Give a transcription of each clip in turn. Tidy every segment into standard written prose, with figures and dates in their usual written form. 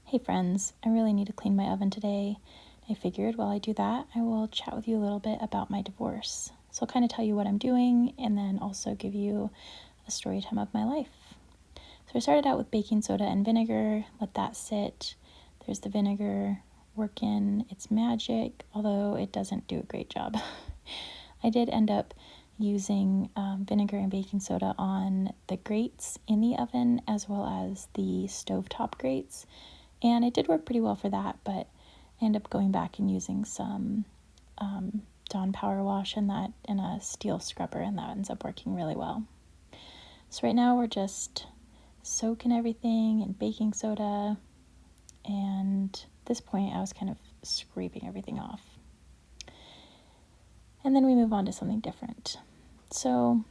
Hey friends, I really need to clean my oven today. I figured while I do that, I will chat with you a little bit about my divorce. So I'll kind of tell you what I'm doing and then also give you a story time of my life. So I started out with baking soda and vinegar, let that sit. There's the vinegar working its magic, although it doesn't do a great job. I did end up using vinegar and baking soda on the grates in the oven as well as the stovetop grates. And it did work pretty well for that, but I ended up going back and using some Dawn Power Wash and that in a steel scrubber, and that ends up working really well. So right now we're just soaking everything in baking soda, and at this point I was kind of scraping everything off. And then we move on to something different. So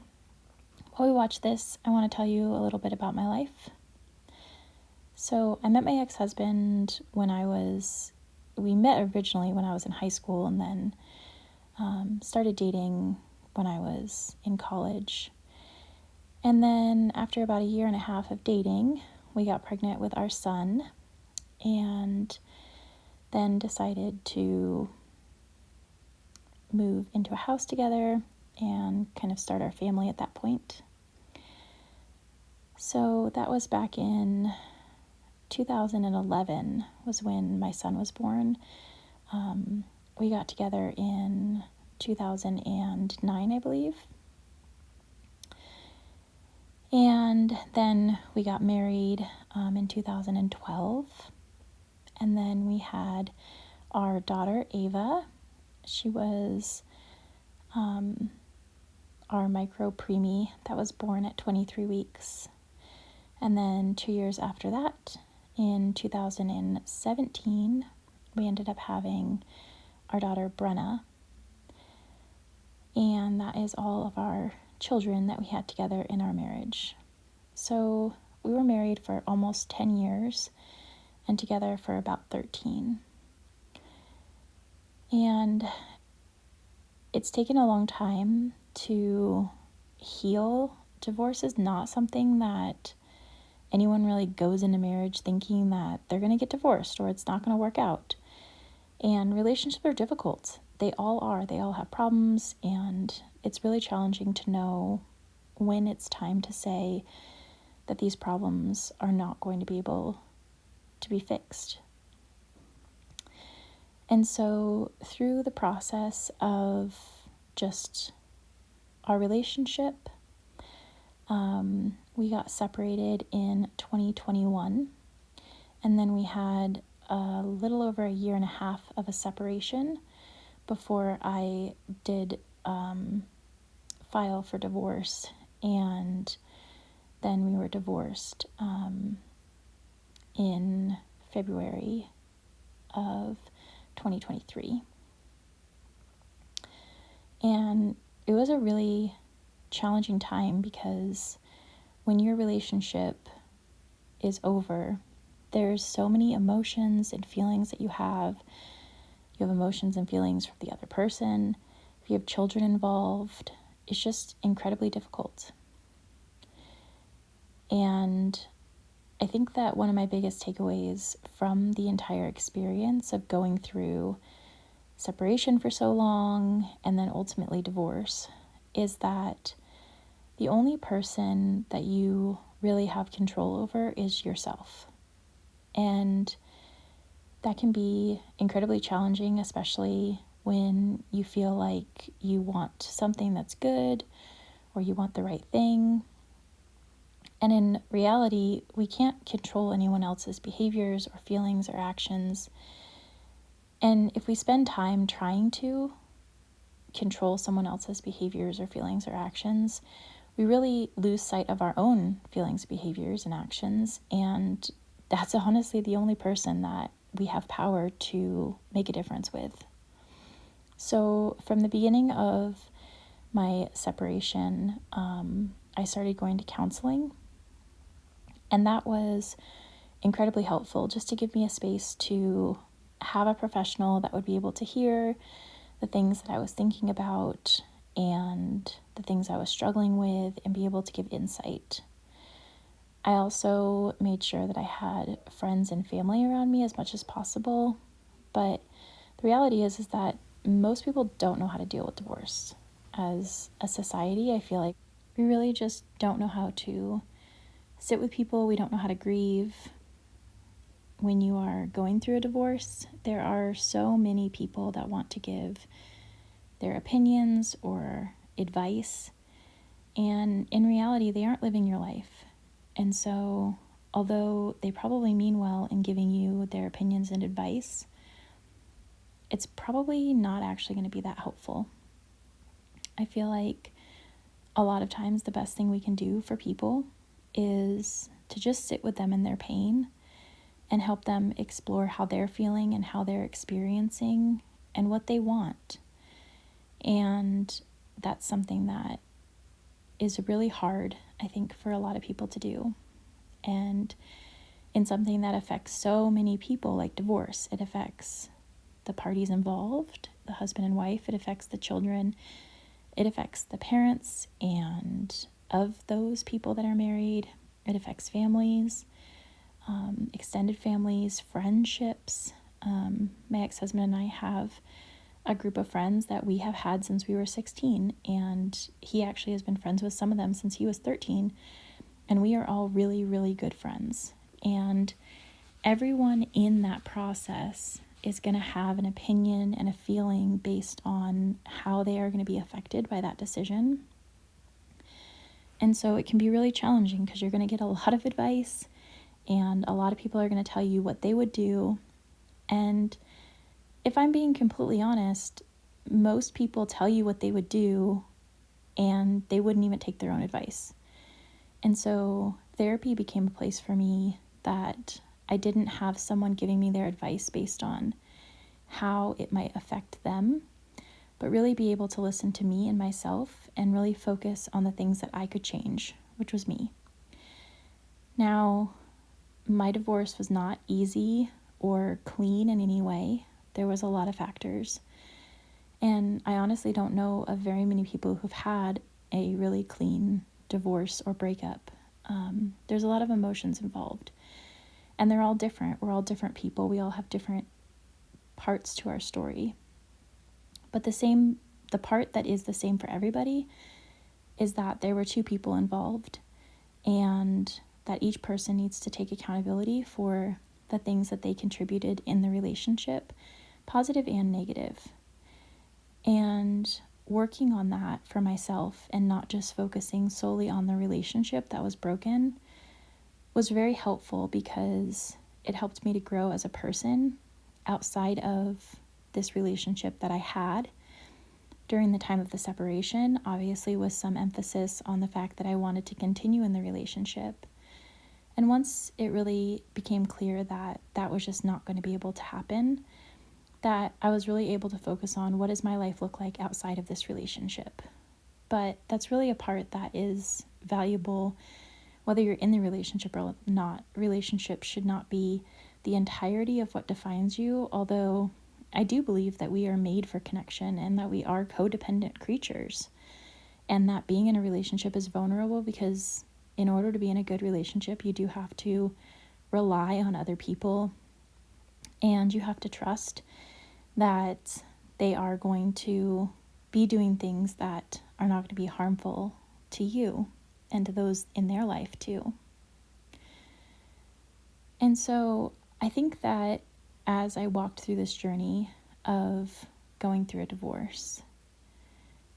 while we watch this, I want to tell you a little bit about my life. So I met my ex-husband we met originally when I was in high school, and then started dating when I was in college. And then after about a year and a half of dating, we got pregnant with our son, and then decided to move into a house together and kind of start our family at that point. So that was back in 2011 was when my son was born. We got together in 2009, I believe. And then we got married in 2012. And then we had our daughter, Ava. She was our micro preemie that was born at 23 weeks. And then 2 years after that, in 2017, we ended up having our daughter, Brenna. And that is all of our children that we had together in our marriage. So we were married for almost 10 years and together for about 13. And it's taken a long time to heal. Divorce is not something that anyone really goes into marriage thinking that they're going to get divorced or it's not going to work out. And relationships are difficult. They all are. They all have problems, and it's really challenging to know when it's time to say that these problems are not going to be able to be fixed. And so through the process of just our relationship, we got separated in 2021, and then we had a little over a year and a half of a separation before I did file for divorce, and then we were divorced in February of 2023. And it was a really challenging time because when your relationship is over, there's so many emotions and feelings that you have. You have emotions and feelings from the other person. If you have children involved, it's just incredibly difficult. And I think that one of my biggest takeaways from the entire experience of going through separation for so long and then ultimately divorce is that the only person that you really have control over is yourself. And that can be incredibly challenging, especially when you feel like you want something that's good or you want the right thing. And in reality, we can't control anyone else's behaviors or feelings or actions. And if we spend time trying to control someone else's behaviors or feelings or actions, we really lose sight of our own feelings, behaviors, and actions. And that's honestly the only person that we have power to make a difference with. So from the beginning of my separation, I started going to counseling. And that was incredibly helpful just to give me a space to have a professional that would be able to hear the things that I was thinking about and the things I was struggling with and be able to give insight. I also made sure that I had friends and family around me as much as possible. But the reality is that most people don't know how to deal with divorce. As a society, I feel like we really just don't know how to sit with people. We don't know how to grieve. When you are going through a divorce, there are so many people that want to give their opinions or advice, and in reality, they aren't living your life. And so, although they probably mean well in giving you their opinions and advice, it's probably not actually going to be that helpful. I feel like a lot of times the best thing we can do for people is to just sit with them in their pain and help them explore how they're feeling and how they're experiencing and what they want. And that's something that is really hard, I think, for a lot of people to do. And in something that affects so many people, like divorce, it affects the parties involved, the husband and wife, it affects the children, it affects the parents and of those people that are married, it affects families, extended families, friendships. My ex-husband and I have a group of friends that we have had since we were 16, and he actually has been friends with some of them since he was 13, and we are all really, really good friends. And everyone in that process is going to have an opinion and a feeling based on how they are going to be affected by that decision. And so it can be really challenging because you're going to get a lot of advice, and a lot of people are going to tell you what they would do. And if I'm being completely honest, most people tell you what they would do and they wouldn't even take their own advice. And so therapy became a place for me that I didn't have someone giving me their advice based on how it might affect them, but really be able to listen to me and myself and really focus on the things that I could change, which was me. Now, my divorce was not easy or clean in any way. There was a lot of factors. And I honestly don't know of very many people who've had a really clean divorce or breakup. There's a lot of emotions involved. And they're all different. We're all different people. We all have different parts to our story. But the part that is the same for everybody is that there were two people involved, and that each person needs to take accountability for the things that they contributed in the relationship, positive and negative. And working on that for myself and not just focusing solely on the relationship that was broken was very helpful, because it helped me to grow as a person outside of this relationship that I had during the time of the separation, obviously with some emphasis on the fact that I wanted to continue in the relationship. And once it really became clear that that was just not going to be able to happen, that I was really able to focus on what does my life look like outside of this relationship. But that's really a part that is valuable whether you're in the relationship or not. Relationships should not be the entirety of what defines you, although I do believe that we are made for connection and that we are codependent creatures, and that being in a relationship is vulnerable, because in order to be in a good relationship, you do have to rely on other people, and you have to trust that they are going to be doing things that are not going to be harmful to you and to those in their life too. And so I think that as I walked through this journey of going through a divorce,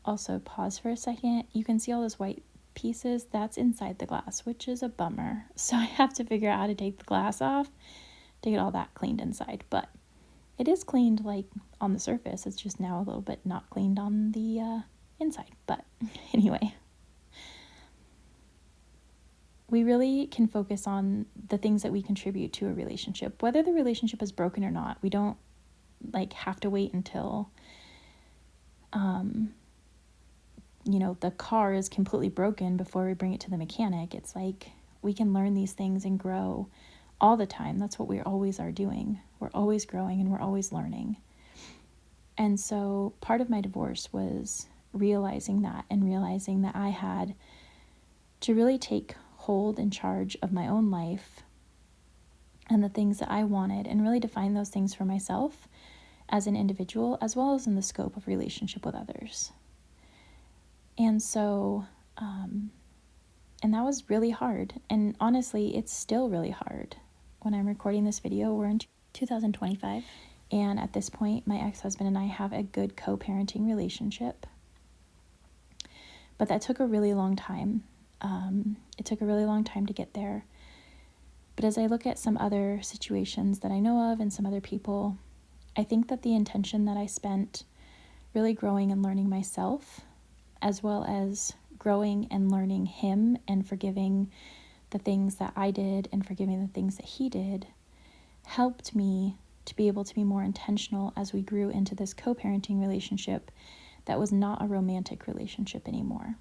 also pause for a second, you can see all those white pieces, that's inside the glass, which is a bummer. So I have to figure out how to take the glass off to get all that cleaned inside. But it is cleaned like on the surface, it's just now a little bit not cleaned on the inside. But anyway, we really can focus on the things that we contribute to a relationship, whether the relationship is broken or not. We don't have to wait until the car is completely broken before we bring it to the mechanic. It's like we can learn these things and grow all the time. That's what we always are doing. We're always growing and we're always learning. And so part of my divorce was realizing that, and realizing that I had to really take hold in charge of my own life and the things that I wanted, and really define those things for myself as an individual, as well as in the scope of relationship with others. And so, and that was really hard. And honestly, it's still really hard. When I'm recording this video, we're in 2025. And at this point, my ex-husband and I have a good co-parenting relationship. But that took a really long time. It took a really long time to get there. But as I look at some other situations that I know of and some other people, I think that the intention that I spent really growing and learning myself, as well as growing and learning him and forgiving the things that I did and forgiving the things that he did, helped me to be able to be more intentional as we grew into this co-parenting relationship that was not a romantic relationship anymore.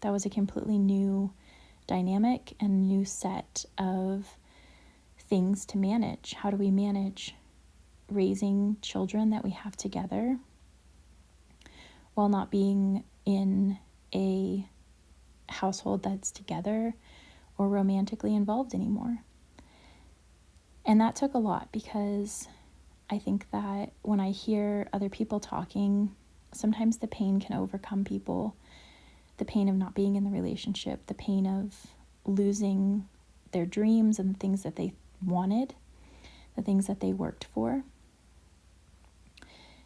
That was a completely new dynamic and new set of things to manage. How do we manage raising children that we have together while not being in a household that's together or romantically involved anymore? And that took a lot, because I think that when I hear other people talking, sometimes the pain can overcome people. The pain of not being in the relationship, the pain of losing their dreams and the things that they wanted, the things that they worked for.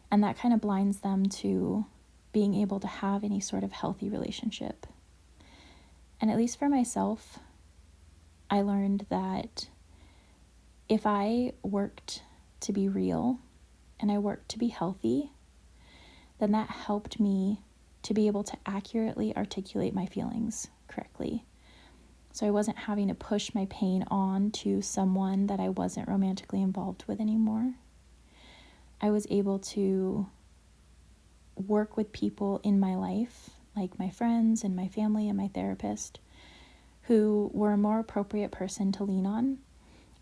And that kind of blinds them to being able to have any sort of healthy relationship. And at least for myself, I learned that if I worked to be real and I worked to be healthy, then that helped me to be able to accurately articulate my feelings correctly. So I wasn't having to push my pain on to someone that I wasn't romantically involved with anymore. I was able to work with people in my life, like my friends and my family and my therapist, who were a more appropriate person to lean on.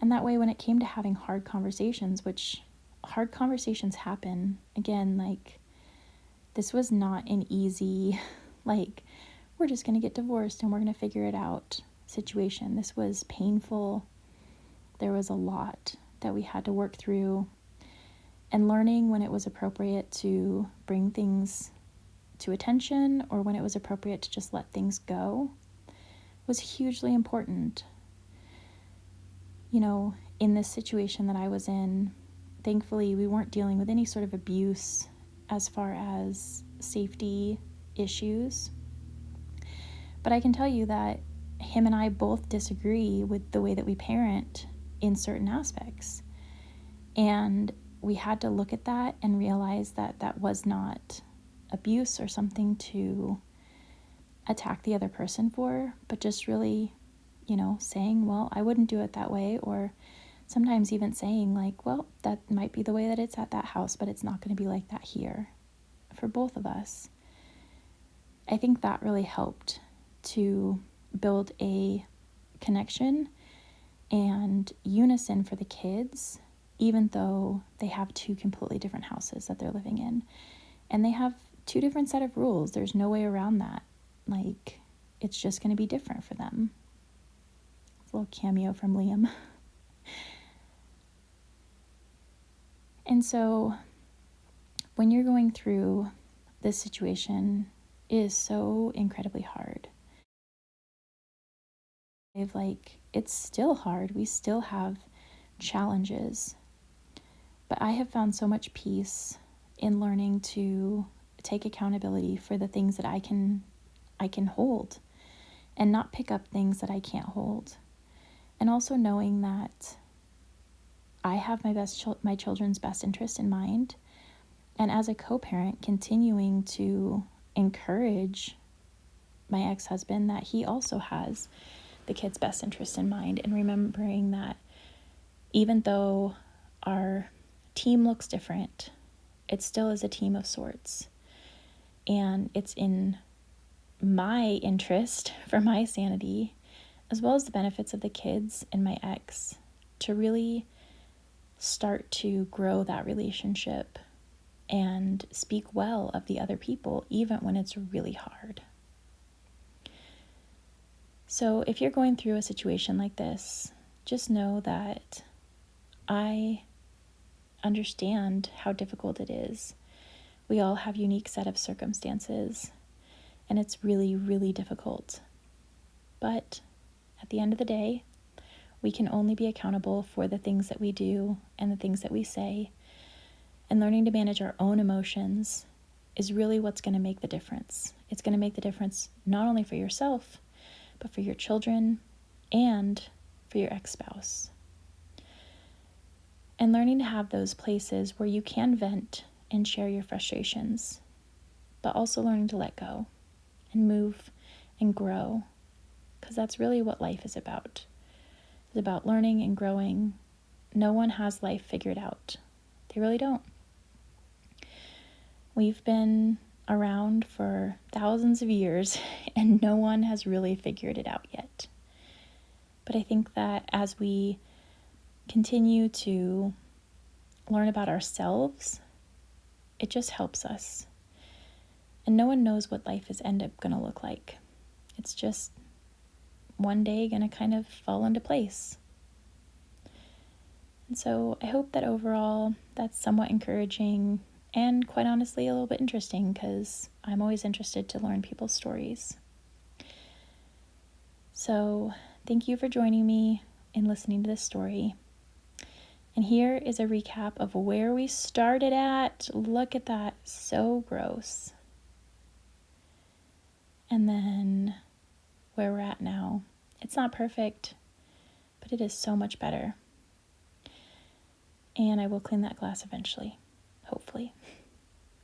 And that way, when it came to having hard conversations, which hard conversations happen, again, like, this was not an easy, like, we're just going to get divorced and we're going to figure it out situation. This was painful. There was a lot that we had to work through, and learning when it was appropriate to bring things to attention or when it was appropriate to just let things go was hugely important. You know, in this situation that I was in, thankfully we weren't dealing with any sort of abuse as far as safety issues. But I can tell you that him and I both disagree with the way that we parent in certain aspects. And we had to look at that and realize that that was not abuse or something to attack the other person for, but just really, you know, saying, well, I wouldn't do it that way, or sometimes even saying, like, well, that might be the way that it's at that house, but it's not going to be like that here for both of us. I think that really helped to build a connection and unison for the kids, even though they have two completely different houses that they're living in. And they have two different set of rules. There's no way around that. Like, it's just going to be different for them. It's a little cameo from Liam. And so when you're going through this situation, it is so incredibly hard. It's still hard. We still have challenges. But I have found so much peace in learning to take accountability for the things that I can hold and not pick up things that I can't hold. And also knowing that I have my children's best interest in mind. And as a co-parent, continuing to encourage my ex-husband that he also has the kids' best interest in mind, and remembering that even though our team looks different, it still is a team of sorts. And it's in my interest, for my sanity, as well as the benefits of the kids and my ex, to really start to grow that relationship and speak well of the other people, even when it's really hard. So if you're going through a situation like this, just know that I understand how difficult it is. We all have unique set of circumstances, and it's really, really difficult. But at the end of the day, we can only be accountable for the things that we do and the things that we say. And learning to manage our own emotions is really what's going to make the difference. It's going to make the difference not only for yourself, but for your children and for your ex-spouse. And learning to have those places where you can vent and share your frustrations, but also learning to let go and move and grow, because that's really what life is about. It's about learning and growing. No one has life figured out. They really don't. We've been around for thousands of years and no one has really figured it out yet. But I think that as we continue to learn about ourselves, it just helps us. And no one knows what life is end up going to look like. It's just one day going to kind of fall into place. And so I hope that overall that's somewhat encouraging and quite honestly a little bit interesting, because I'm always interested to learn people's stories. So thank you for joining me in listening to this story. And here is a recap of where we started at. Look at that, so gross. And then where we're at now. It's not perfect, but it is so much better. And I will clean that glass eventually, hopefully.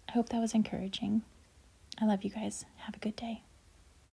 I hope that was encouraging. I love you guys. Have a good day.